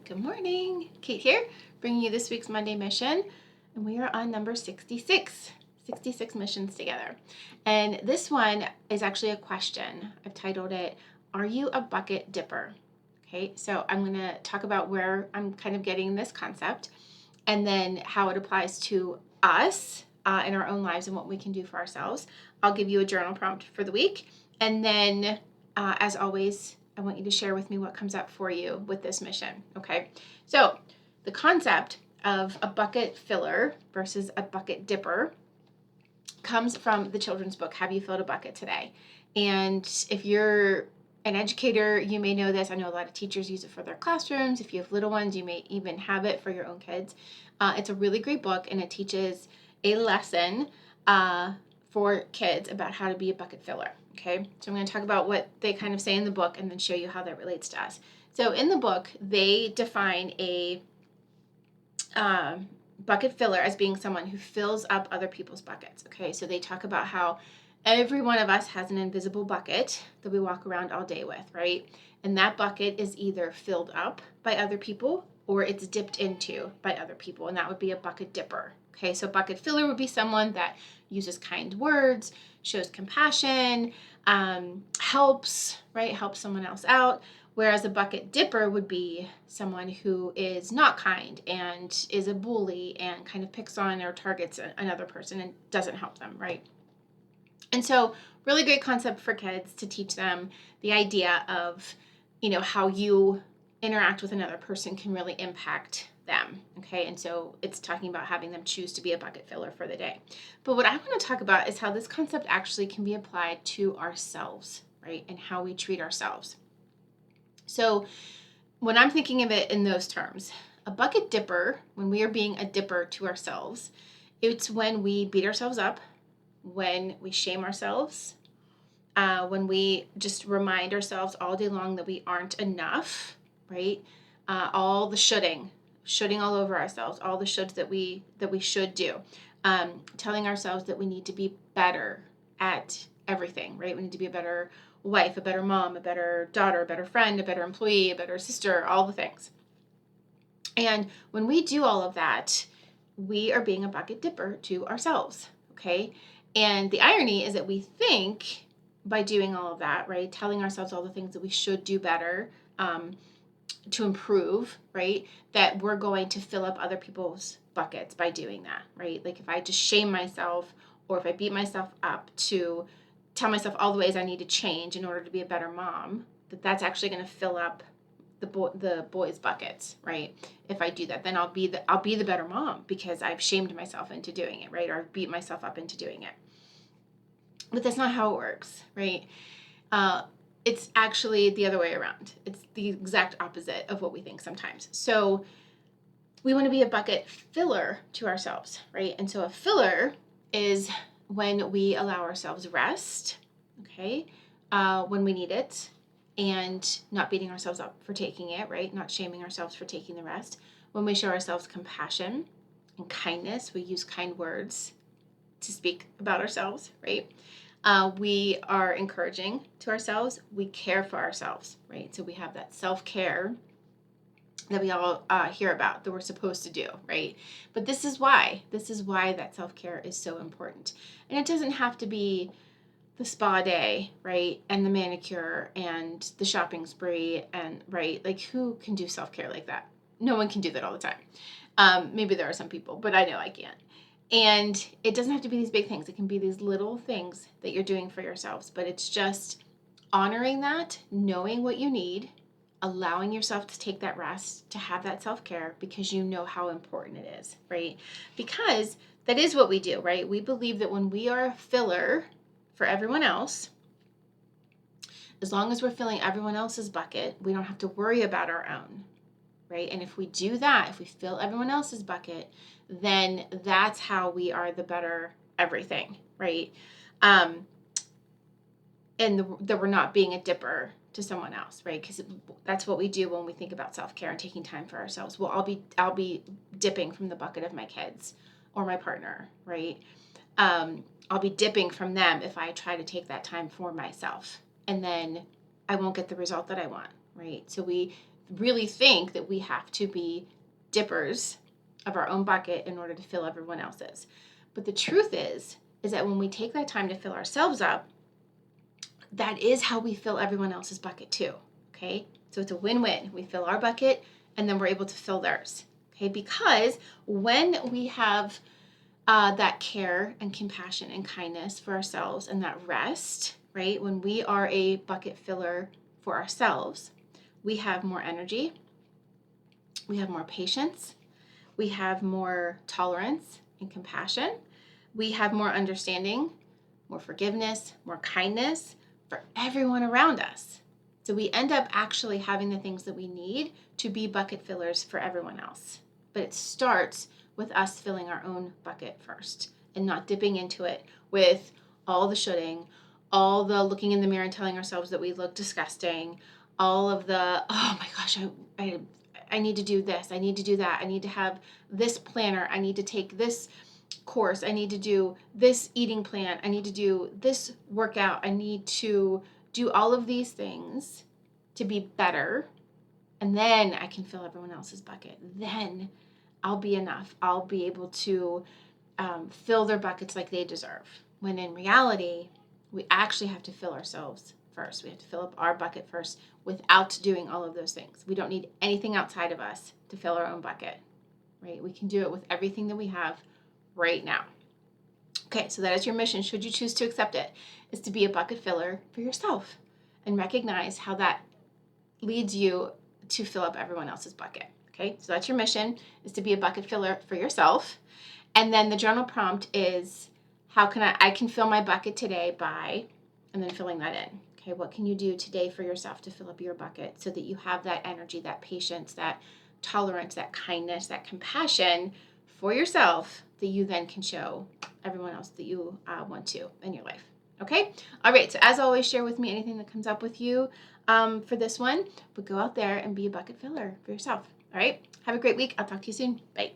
Good morning. Kate here, bringing you this week's Monday mission, and we are on number 66. 66 missions together. And this one is actually a question. I've titled it, Are You a Bucket Dipper? Okay, so I'm going to talk about where I'm kind of getting this concept and then how it applies to us in our own lives and what we can do for ourselves. I'll give you a journal prompt for the week. And then, as always, I want you to share with me what comes up for you with this mission. Okay, so the concept of a bucket filler versus a bucket dipper comes from the children's book, Have You Filled a Bucket Today? And if you're an educator, you may know this. I know a lot of teachers use it for their classrooms. If you have little ones, you may even have it for your own kids. It's a really great book, and it teaches a lesson for kids about how to be a bucket filler. Okay, so I'm going to talk about what they kind of say in the book and then show you how that relates to us. So in the book, they define a bucket filler as being someone who fills up other people's buckets. Okay, so they talk about how every one of us has an invisible bucket that we walk around all day with, right? And that bucket is either filled up by other people or it's dipped into by other people, and that would be a bucket dipper. Okay, so bucket filler would be someone that uses kind words, shows compassion, helps, right? Helps someone else out. Whereas a bucket dipper would be someone who is not kind and is a bully and kind of picks on or targets another person and doesn't help them, right? And so really great concept for kids to teach them the idea of, how you interact with another person can really impact them. Okay, and so it's talking about having them choose to be a bucket filler for the day. But what I want to talk about is how this concept actually can be applied to ourselves, right? And how we treat ourselves. So when I'm thinking of it in those terms, a bucket dipper, when we are being a dipper to ourselves, it's when we beat ourselves up, when we shame ourselves, when we just remind ourselves all day long that we aren't enough, right? All the shoulding all over ourselves, all the shoulds that we should do, telling ourselves that we need to be better at everything, right? We need to be a better wife, a better mom, a better daughter, a better friend, a better employee, a better sister, all the things. And when we do all of that, we are being a bucket dipper to ourselves, okay? And the irony is that we think by doing all of that, right, telling ourselves all the things that we should do better to improve, right, that we're going to fill up other people's buckets by doing that, right? Like if I just shame myself or if I beat myself up to tell myself all the ways I need to change in order to be a better mom, that's actually going to fill up the boys' buckets, right? If I do that, then I'll be the better mom because I've shamed myself into doing it, right? Or I've beat myself up into doing it. But that's not how it works, right? It's actually the other way around. It's the exact opposite of what we think sometimes. So we want to be a bucket filler to ourselves, right? And so a filler is when we allow ourselves rest, okay, when we need it, and not beating ourselves up for taking it, right? Not shaming ourselves for taking the rest. When we show ourselves compassion and kindness, we use kind words to speak about ourselves, right? We are encouraging to ourselves. We care for ourselves, right? So we have that self-care that we all hear about that we're supposed to do, right? But this is why that self-care is so important. And it doesn't have to be the spa day, right? And the manicure and the shopping spree and, right? Like who can do self-care like that? No one can do that all the time. Maybe there are some people, but I know I can't. And it doesn't have to be these big things. It can be these little things that you're doing for yourselves, but it's just honoring that, knowing what you need, allowing yourself to take that rest, to have that self-care because you know how important it is, right? Because that is what we do, right? We believe that when we are a filler for everyone else, as long as we're filling everyone else's bucket, we don't have to worry about our own, right? And if we do that, if we fill everyone else's bucket, then that's how we are the better everything, right? And that we're not being a dipper to someone else, right? Because that's what we do when we think about self-care and taking time for ourselves. Well, I'll be dipping from the bucket of my kids or my partner, right? I'll be dipping from them if I try to take that time for myself, and then I won't get the result that I want, right? So we really think that we have to be dippers of our own bucket in order to fill everyone else's. But the truth is that when we take that time to fill ourselves up, that is how we fill everyone else's bucket too. Okay, so it's a win-win. We fill our bucket and then we're able to fill theirs. Okay, because when we have that care and compassion and kindness for ourselves and that rest, right? When we are a bucket filler for ourselves, we have more energy, we have more patience, we have more tolerance and compassion, we have more understanding, more forgiveness, more kindness for everyone around us. So we end up actually having the things that we need to be bucket fillers for everyone else. But it starts with us filling our own bucket first and not dipping into it with all the shoulding, all the looking in the mirror and telling ourselves that we look disgusting, all of the, oh my gosh, I need to do this, I need to do that, I need to have this planner, I need to take this course, I need to do this eating plan, I need to do this workout, I need to do all of these things to be better, and then I can fill everyone else's bucket. Then I'll be enough. I'll be able to fill their buckets like they deserve. When in reality, we actually have to fill ourselves first. We have to fill up our bucket first without doing all of those things. We don't need anything outside of us to fill our own bucket, right? We can do it with everything that we have right now. Okay, so that is your mission, should you choose to accept it, is to be a bucket filler for yourself and recognize how that leads you to fill up everyone else's bucket. Okay, so that's your mission, is to be a bucket filler for yourself. And then the journal prompt is, how can I can fill my bucket today by, and then filling that in. Okay, what can you do today for yourself to fill up your bucket so that you have that energy, that patience, that tolerance, that kindness, that compassion for yourself that you then can show everyone else that you want to in your life. Okay? All right, so as always, share with me anything that comes up with you for this one, but go out there and be a bucket filler for yourself. All right? Have a great week. I'll talk to you soon. Bye.